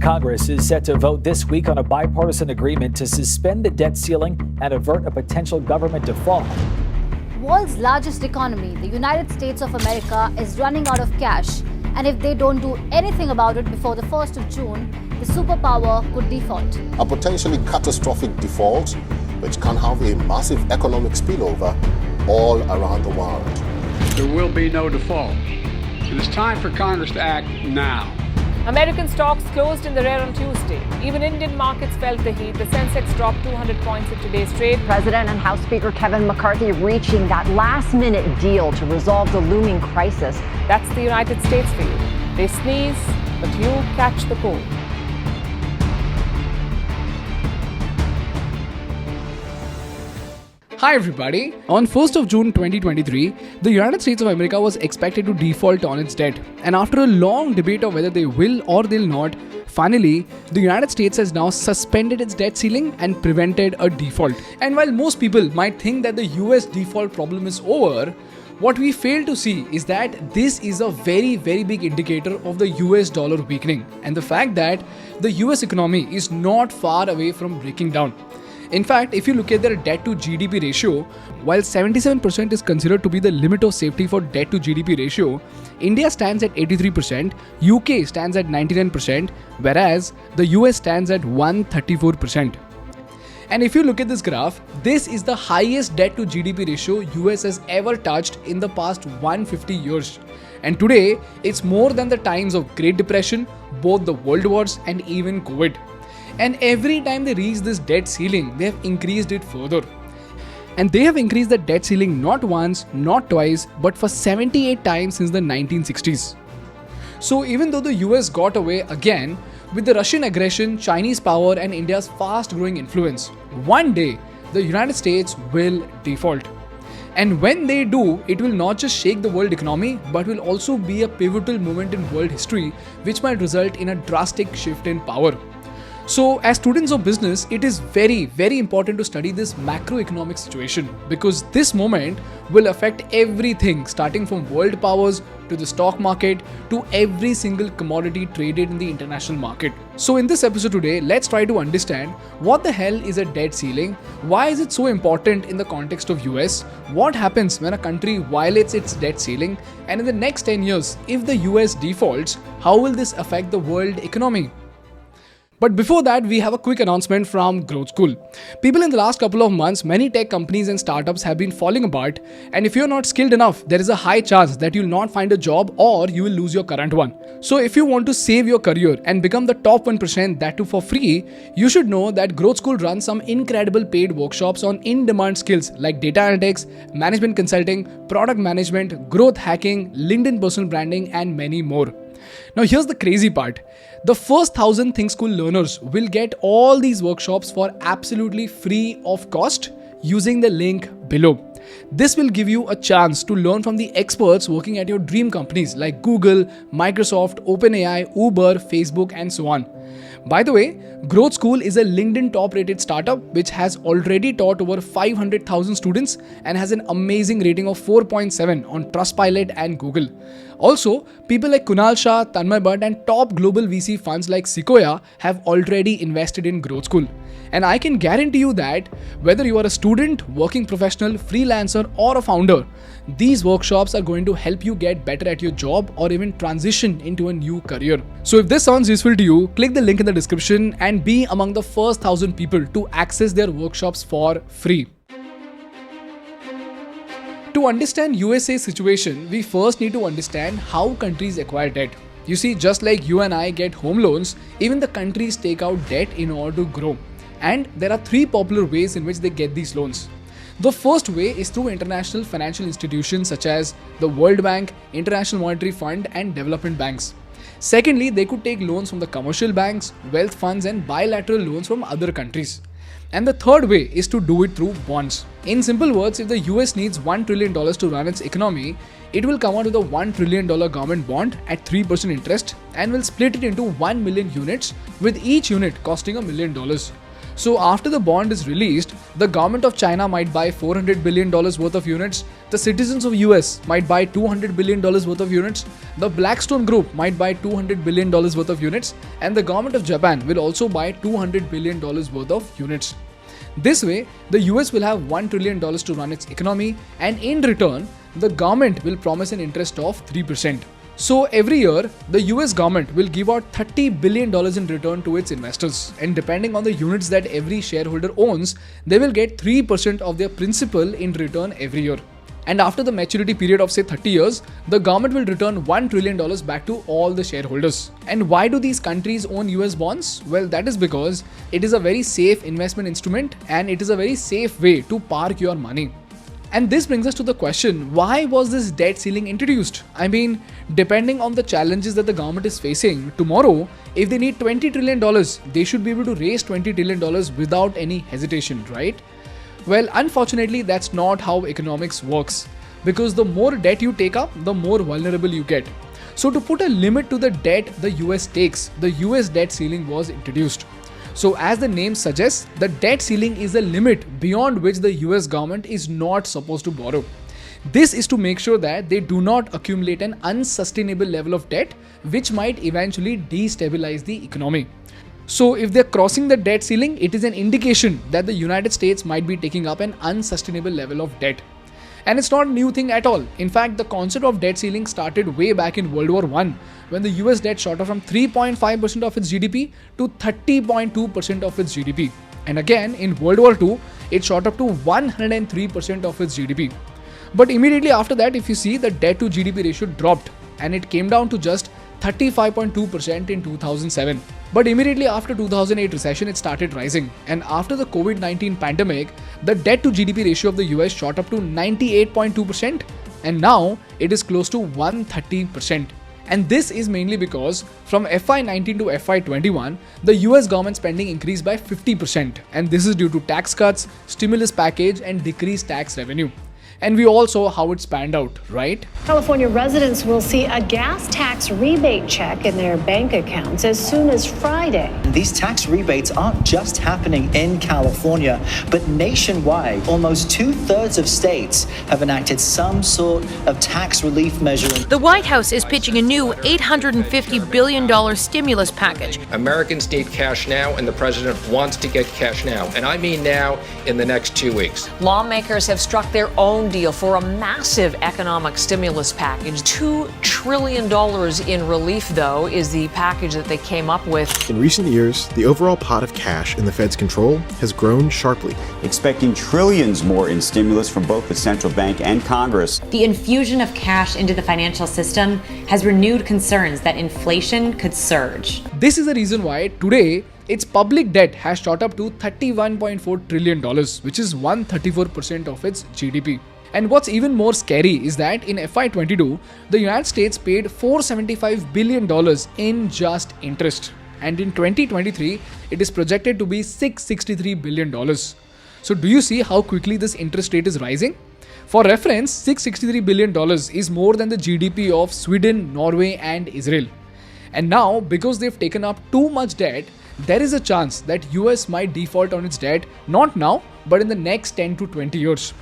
Congress is set to vote this week on a bipartisan agreement to suspend the debt ceiling and avert a potential government default. World's largest economy, the United States of America, is running out of cash, and if they don't do anything about it before the 1st of June, the superpower could default. A potentially catastrophic default which can have a massive economic spillover all around the world. There will be no default. It is time for Congress to act now. American stocks closed in the red on Tuesday. Even Indian markets felt the heat. The Sensex dropped 200 points in today's trade. President and House Speaker Kevin McCarthy reaching that last-minute deal to resolve the looming crisis. That's the United States for you. They sneeze, but you catch the cold. Hi everybody! On 1st of June 2023, the United States of America was expected to default on its debt. And after a long debate of whether they will or they'll not, finally, the United States has now suspended its debt ceiling and prevented a default. And while most people might think that the US default problem is over, what we fail to see is that this is a very big indicator of the US dollar weakening and the fact that the US economy is not far away from breaking down. In fact, if you look at their debt to GDP ratio, while 77% is considered to be the limit of safety for debt to GDP ratio, India stands at 83%, UK stands at 99%, whereas the US stands at 134%. And if you look at this graph, this is the highest debt to GDP ratio US has ever touched in the past 150 years. And today, it's more than the times of Great Depression, both the world wars and even COVID. And every time they reach this debt ceiling, they have increased it further. And they have increased the debt ceiling not once, not twice, but for 78 times since the 1960s. So even though the US got away again, with the Russian aggression, Chinese power and India's fast-growing influence, one day the United States will default. And when they do, it will not just shake the world economy, but will also be a pivotal moment in world history, which might result in a drastic shift in power. So as students of business, it is very important to study this macroeconomic situation because this moment will affect everything starting from world powers to the stock market to every single commodity traded in the international market. So in this episode today, let's try to understand what the hell is a debt ceiling, why is it so important in the context of US, what happens when a country violates its debt ceiling, and in the next 10 years, if the US defaults, how will this affect the world economy? But before that, we have a quick announcement from Growth School. People, in the last couple of months, many tech companies and startups have been falling apart, and if you're not skilled enough, there is a high chance that you'll not find a job or you will lose your current one. So if you want to save your career and become the top 1%, that too for free, you should know that Growth School runs some incredible paid workshops on in-demand skills like data analytics, management consulting, product management, growth hacking, LinkedIn personal branding, and many more. Now here's the crazy part. The first 1,000 thinkschool learners will get all these workshops for absolutely free of cost using the link below. This will give you a chance to learn from the experts working at your dream companies like Google, Microsoft, OpenAI, Uber, Facebook, and so on. By the way, Growth School is a LinkedIn top-rated startup which has already taught over 500,000 students and has an amazing rating of 4.7 on Trustpilot and Google. Also, people like Kunal Shah, Tanmay Bhatt, and top global VC funds like Sequoia have already invested in Growth School. And I can guarantee you that whether you are a student, working professional, freelancer, or a founder, these workshops are going to help you get better at your job or even transition into a new career. So if this sounds useful to you, click the link in the description and be among the first 1,000 people to access their workshops for free. To understand USA's situation, we first need to understand how countries acquire debt. You see, just like you and I get home loans, even the countries take out debt in order to grow. And there are three popular ways in which they get these loans. The first way is through international financial institutions such as the World Bank, International Monetary Fund, and development banks. Secondly, they could take loans from the commercial banks, wealth funds, and bilateral loans from other countries. And the third way is to do it through bonds. In simple words, if the US needs $1 trillion to run its economy, it will come out with a $1 trillion government bond at 3% interest and will split it into 1 million units, with each unit costing $1 million. So after the bond is released, the government of China might buy $400 billion worth of units, the citizens of US might buy $200 billion worth of units, the Blackstone Group might buy $200 billion worth of units, and the government of Japan will also buy $200 billion worth of units. This way, the US will have $1 trillion to run its economy, and in return, the government will promise an interest of 3%. So every year, the US government will give out $30 billion in return to its investors, and depending on the units that every shareholder owns, they will get 3% of their principal in return every year. And after the maturity period of say 30 years, the government will return $1 trillion back to all the shareholders. And why do these countries own US bonds? Well, that is because it is a very safe investment instrument and it is a very safe way to park your money. And this brings us to the question, why was this debt ceiling introduced? I mean, depending on the challenges that the government is facing, tomorrow, if they need $20 trillion, they should be able to raise $20 trillion without any hesitation, right? Well, unfortunately, that's not how economics works, because the more debt you take up, the more vulnerable you get. So to put a limit to the debt the US takes, the US debt ceiling was introduced. So as the name suggests, the debt ceiling is a limit beyond which the US government is not supposed to borrow. This is to make sure that they do not accumulate an unsustainable level of debt, which might eventually destabilize the economy. So if they're crossing the debt ceiling, it is an indication that the United States might be taking up an unsustainable level of debt. And it's not a new thing at all. In fact, the concept of debt ceiling started way back in World War I, when the US debt shot up from 3.5% of its GDP to 30.2% of its GDP. And again, in World War II, it shot up to 103% of its GDP. But immediately after that, if you see, the debt to GDP ratio dropped and it came down to just 35.2% in 2007. But immediately after 2008 recession, it started rising. And after the COVID-19 pandemic, the debt to GDP ratio of the US shot up to 98.2%. And now it is close to 130%. And this is mainly because from FY19 to FY21, the US government spending increased by 50%. And this is due to tax cuts, stimulus package, and decreased tax revenue. And we all saw how it panned out, right? California residents will see a gas tax rebate check in their bank accounts as soon as Friday. These tax rebates aren't just happening in California, but nationwide. Almost 2/3 of states have enacted some sort of tax relief measure. The White House is pitching a new $850 billion stimulus package. Americans need cash now, and the president wants to get cash now. And I mean now, in the next 2 weeks. Lawmakers have struck their own deal for a massive economic stimulus package. $2 trillion in relief, though, is the package that they came up with. In recent years, the overall pot of cash in the Fed's control has grown sharply. Expecting trillions more in stimulus from both the central bank and Congress. The infusion of cash into the financial system has renewed concerns that inflation could surge. This is the reason why today its public debt has shot up to $31.4 trillion, which is 134% of its GDP. And what's even more scary is that in FY22, the United States paid $475 billion in just interest. And in 2023, it is projected to be $663 billion. So do you see how quickly this interest rate is rising? For reference, $663 billion is more than the GDP of Sweden, Norway, and Israel. And now, because they've taken up too much debt, there is a chance that US might default on its debt, not now, but in the next 10 to 20 years.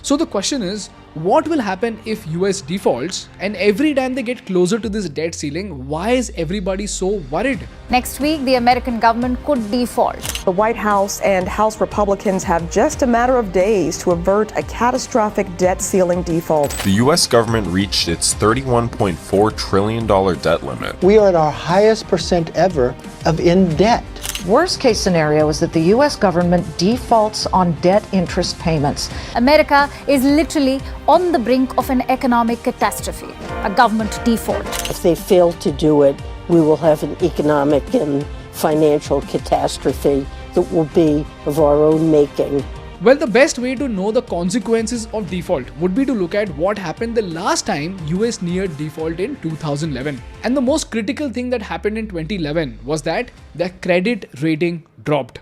So the question is, what will happen if US defaults? And every time they get closer to this debt ceiling, why is everybody so worried? Next week, the American government could default. The White House and House Republicans have just a matter of days to avert a catastrophic debt ceiling default. The U.S. government reached its $31.4 trillion debt limit. We are at our highest percent ever of in debt. Worst case scenario is that the U.S. government defaults on debt interest payments. America is literally on the brink of an economic catastrophe, a government default. If they fail to do it, we will have an economic and financial catastrophe that will be of our own making. Well, the best way to know the consequences of default would be to look at what happened the last time US neared default in 2011. And the most critical thing that happened in 2011 was that their credit rating dropped.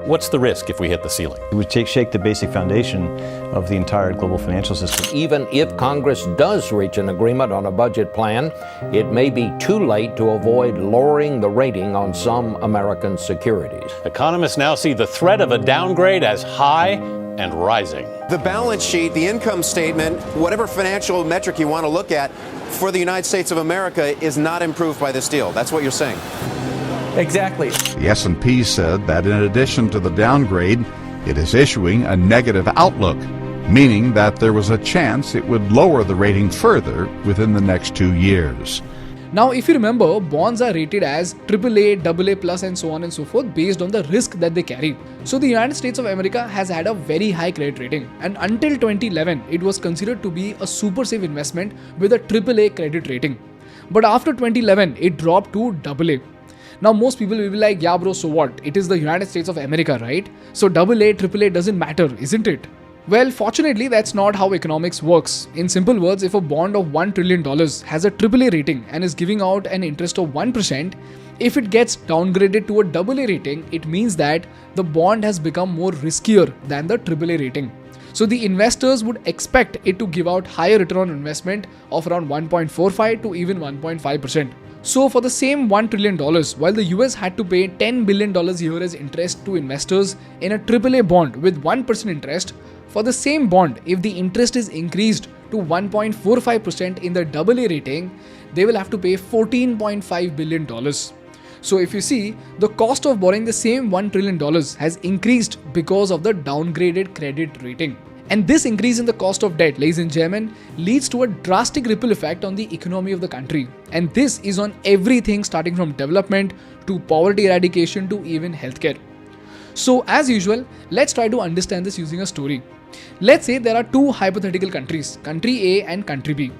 What's the risk if we hit the ceiling? It would shake the basic foundation of the entire global financial system. Even if Congress does reach an agreement on a budget plan, it may be too late to avoid lowering the rating on some American securities. Economists now see the threat of a downgrade as high and rising. The balance sheet, the income statement, whatever financial metric you want to look at for the United States of America is not improved by this deal. That's what you're saying. Exactly. The S&P said that in addition to the downgrade, it is issuing a negative outlook, meaning that there was a chance it would lower the rating further within the next 2 years. Now, if you remember, bonds are rated as AAA, AA+, and so on and so forth based on the risk that they carry. So the United States of America has had a very high credit rating, and until 2011, it was considered to be a super safe investment with a AAA credit rating. But after 2011, it dropped to AA. Now, most people will be like, yeah bro, so what? It is the United States of America, right? So AA, AAA doesn't matter, isn't it? Well, fortunately, that's not how economics works. In simple words, if a bond of $1 trillion has a AAA rating and is giving out an interest of 1%, if it gets downgraded to a AA rating, it means that the bond has become more riskier than the AAA rating. So the investors would expect it to give out higher return on investment of around 1.45 to even 1.5%. So for the same $1 trillion, while the US had to pay $10 billion a year as interest to investors in a AAA bond with 1% interest, for the same bond, if the interest is increased to 1.45% in the AA rating, they will have to pay $14.5 billion. So if you see, the cost of borrowing the same $1 trillion has increased because of the downgraded credit rating. And this increase in the cost of debt, ladies and gentlemen, leads to a drastic ripple effect on the economy of the country. And this is on everything starting from development to poverty eradication to even healthcare. So as usual, let's try to understand this using a story. Let's say there are two hypothetical countries, country A and country B.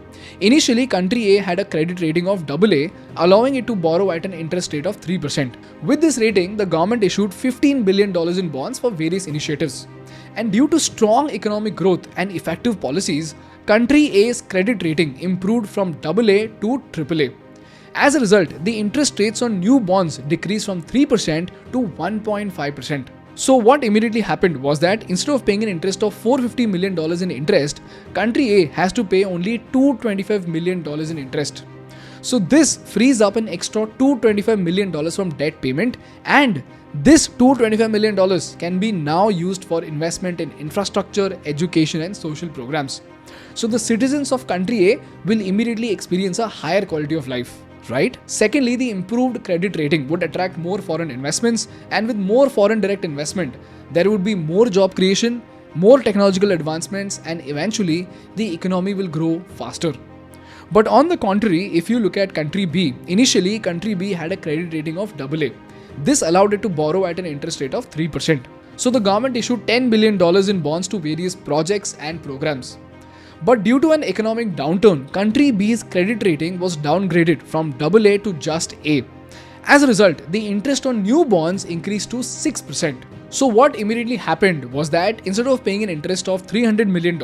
Initially, country A had a credit rating of AA, allowing it to borrow at an interest rate of 3%. With this rating, the government issued $15 billion in bonds for various initiatives. And due to strong economic growth and effective policies, country A's credit rating improved from AA to AAA. As a result, the interest rates on new bonds decreased from 3% to 1.5%. So what immediately happened was that instead of paying an interest of $450 million in interest, country A has to pay only $225 million in interest. So this frees up an extra $225 million from debt payment, and this $225 million can be now used for investment in infrastructure, education and social programs. So the citizens of country A will immediately experience a higher quality of life, right? Secondly, the improved credit rating would attract more foreign investments, and with more foreign direct investment, there would be more job creation, more technological advancements, and eventually the economy will grow faster. But on the contrary, if you look at country B, initially country B had a credit rating of AA. This allowed it to borrow at an interest rate of 3%. So the government issued $10 billion in bonds to various projects and programs. But due to an economic downturn, country B's credit rating was downgraded from AA to just A. As a result, the interest on new bonds increased to 6%. So what immediately happened was that instead of paying an interest of $300 million,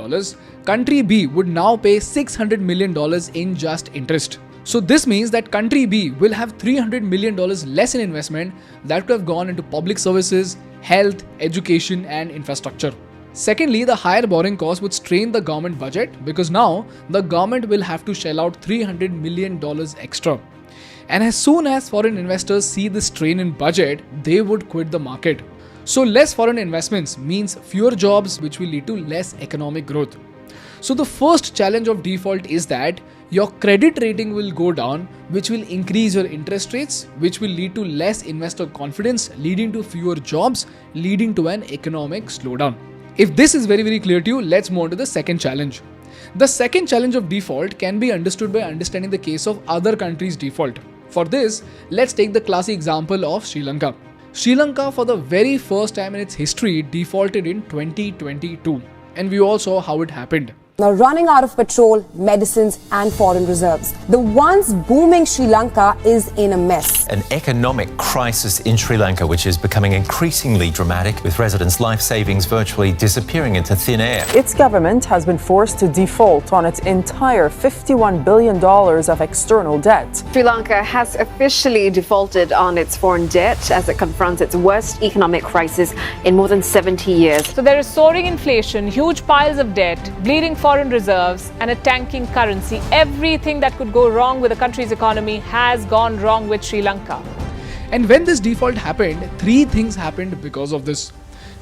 country B would now pay $600 million in just interest. So this means that country B will have $300 million less in investment that could have gone into public services, health, education and infrastructure. Secondly, the higher borrowing cost would strain the government budget because now the government will have to shell out $300 million extra. And as soon as foreign investors see this strain in budget, they would quit the market. So less foreign investments means fewer jobs, which will lead to less economic growth. So the first challenge of default is that your credit rating will go down, which will increase your interest rates, which will lead to less investor confidence, leading to fewer jobs, leading to an economic slowdown. If this is very clear to you, let's move on to the second challenge. The second challenge of default can be understood by understanding the case of other countries' default. For this, let's take the classic example of Sri Lanka. Sri Lanka, for the very first time in its history, defaulted in 2022. And we all saw how it happened. now running out of petrol, medicines, and foreign reserves. The once booming Sri Lanka is in a mess. An economic crisis in Sri Lanka, which is becoming increasingly dramatic, with residents' life savings virtually disappearing into thin air. Its government has been forced to default on its entire $51 billion of external debt. Sri Lanka has officially defaulted on its foreign debt as it confronts its worst economic crisis in more than 70 years. So there is soaring inflation, huge piles of debt, bleeding foreign reserves, and a tanking currency. Everything that could go wrong with the country's economy has gone wrong with Sri Lanka. And when this default happened, three things happened because of this.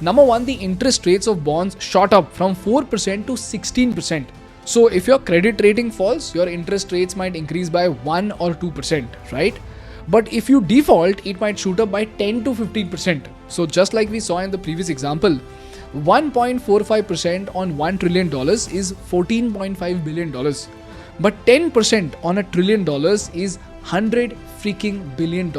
Number one, the interest rates of bonds shot up from 4% to 16%. So if your credit rating falls, your interest rates might increase by 1 or 2%, right? But if you default, it might shoot up by 10 to 15%. So just like we saw in the previous example, 1.45% on $1 trillion is $14.5 billion. But 10% on $1 trillion is $100 freaking billion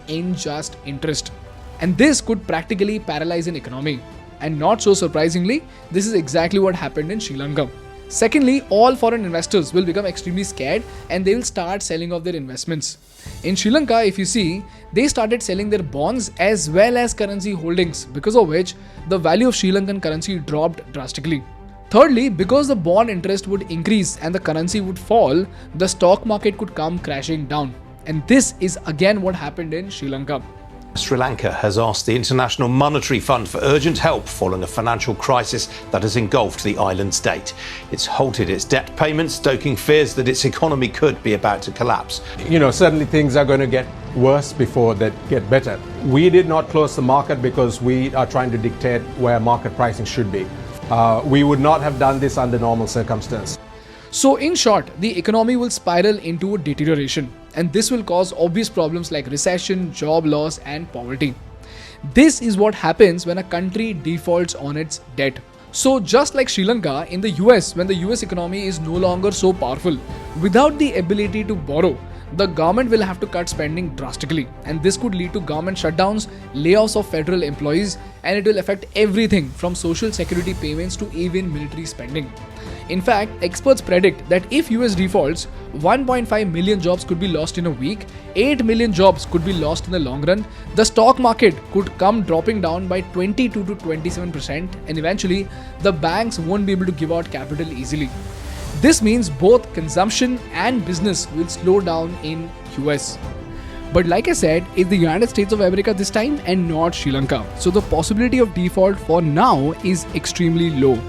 in just interest. And this could practically paralyze an economy. And not so surprisingly, this is exactly what happened in Sri Lanka. Secondly, all foreign investors will become extremely scared and they will start selling off their investments. In Sri Lanka, if you see, they started selling their bonds as well as currency holdings, because of which the value of Sri Lankan currency dropped drastically. Thirdly, because the bond interest would increase and the currency would fall, the stock market could come crashing down. And this is again what happened in Sri Lanka. Sri Lanka has asked the International Monetary Fund for urgent help following a financial crisis that has engulfed the island state. It's halted its debt payments, stoking fears that its economy could be about to collapse. Certainly things are going to get worse before they get better. We did not close the market because we are trying to dictate where market pricing should be. We would not have done this under normal circumstances. So in short, the economy will spiral into a deterioration, and this will cause obvious problems like recession, job loss, and poverty. This is what happens when a country defaults on its debt. So just like Sri Lanka, in the US, when the US economy is no longer so powerful, without the ability to borrow, the government will have to cut spending drastically, and this could lead to government shutdowns, layoffs of federal employees, and it will affect everything from social security payments to even military spending. In fact, experts predict that if US defaults, 1.5 million jobs could be lost in a week, 8 million jobs could be lost in the long run, the stock market could come dropping down by 22 to 27%, and eventually the banks won't be able to give out capital easily. This means both consumption and business will slow down in US. But like I said, it's the United States of America this time and not Sri Lanka. So the possibility of default for now is extremely low.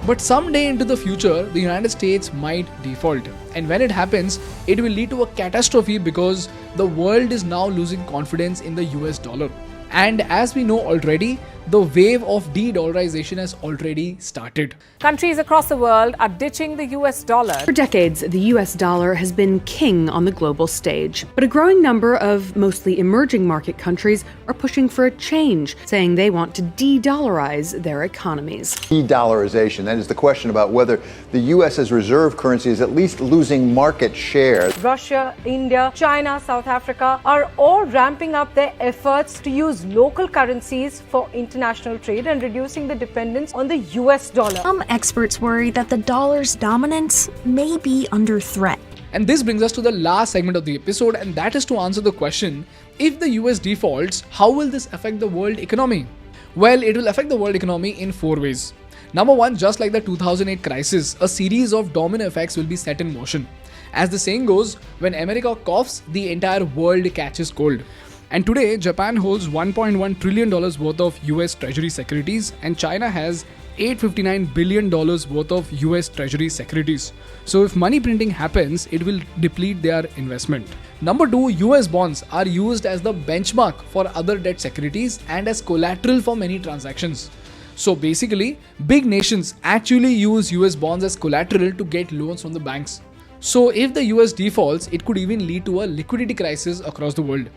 But someday into the future, the United States might default. And when it happens, it will lead to a catastrophe because the world is now losing confidence in the US dollar. And as we know already, the wave of de-dollarization has already started. Countries across the world are ditching the US dollar. For decades, the US dollar has been king on the global stage. But a growing number of mostly emerging market countries are pushing for a change, saying they want to de-dollarize their economies. De-dollarization, that is the question about whether the US as reserve currency is at least losing market share. Russia, India, China, South Africa are all ramping up their efforts to use local currencies for international trade and reducing the dependence on the US dollar. Some experts worry that the dollar's dominance may be under threat. And this brings us to the last segment of the episode, and that is to answer the question, if the US defaults, how will this affect the world economy? Well, it will affect the world economy in 4 ways. Number one, just like the 2008 crisis, a series of domino effects will be set in motion. As the saying goes, when America coughs, the entire world catches cold. And today, Japan holds $1.1 trillion worth of US Treasury securities, and China has $859 billion worth of US Treasury securities. So if money printing happens, it will deplete their investment. Number two, US bonds are used as the benchmark for other debt securities and as collateral for many transactions. So basically, big nations actually use US bonds as collateral to get loans from the banks. So if the US defaults, it could even lead to a liquidity crisis across the world.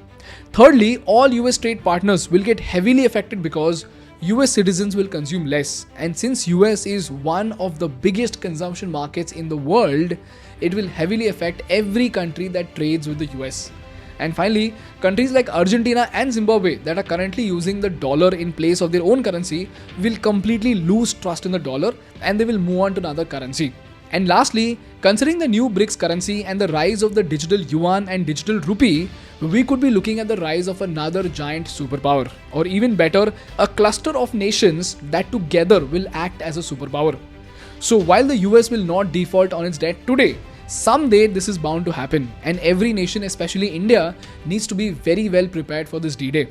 Thirdly, all US trade partners will get heavily affected because US citizens will consume less. And since US is one of the biggest consumption markets in the world, it will heavily affect every country that trades with the US. And finally, countries like Argentina and Zimbabwe that are currently using the dollar in place of their own currency will completely lose trust in the dollar and they will move on to another currency. And lastly, considering the new BRICS currency and the rise of the digital yuan and digital rupee, we could be looking at the rise of another giant superpower, or even better, a cluster of nations that together will act as a superpower. So while the US will not default on its debt today, someday this is bound to happen, and every nation, especially India, needs to be very well prepared for this D-Day.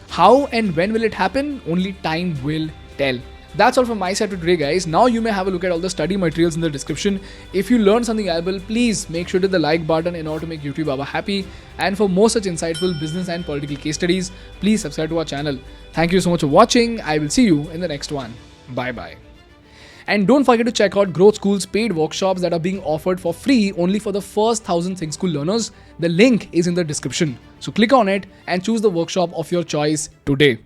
How and when will it happen? Only time will tell. That's all from my side for today, guys. Now you may have a look at all the study materials in the description. If you learned something valuable, please make sure to hit the like button in order to make YouTube Baba happy. And for more such insightful business and political case studies, please subscribe to our channel. Thank you so much for watching. I will see you in the next one. Bye-bye. And don't forget to check out Growth School's paid workshops that are being offered for free only for the first 1,000 thinkschool learners. The link is in the description. So click on it and choose the workshop of your choice today.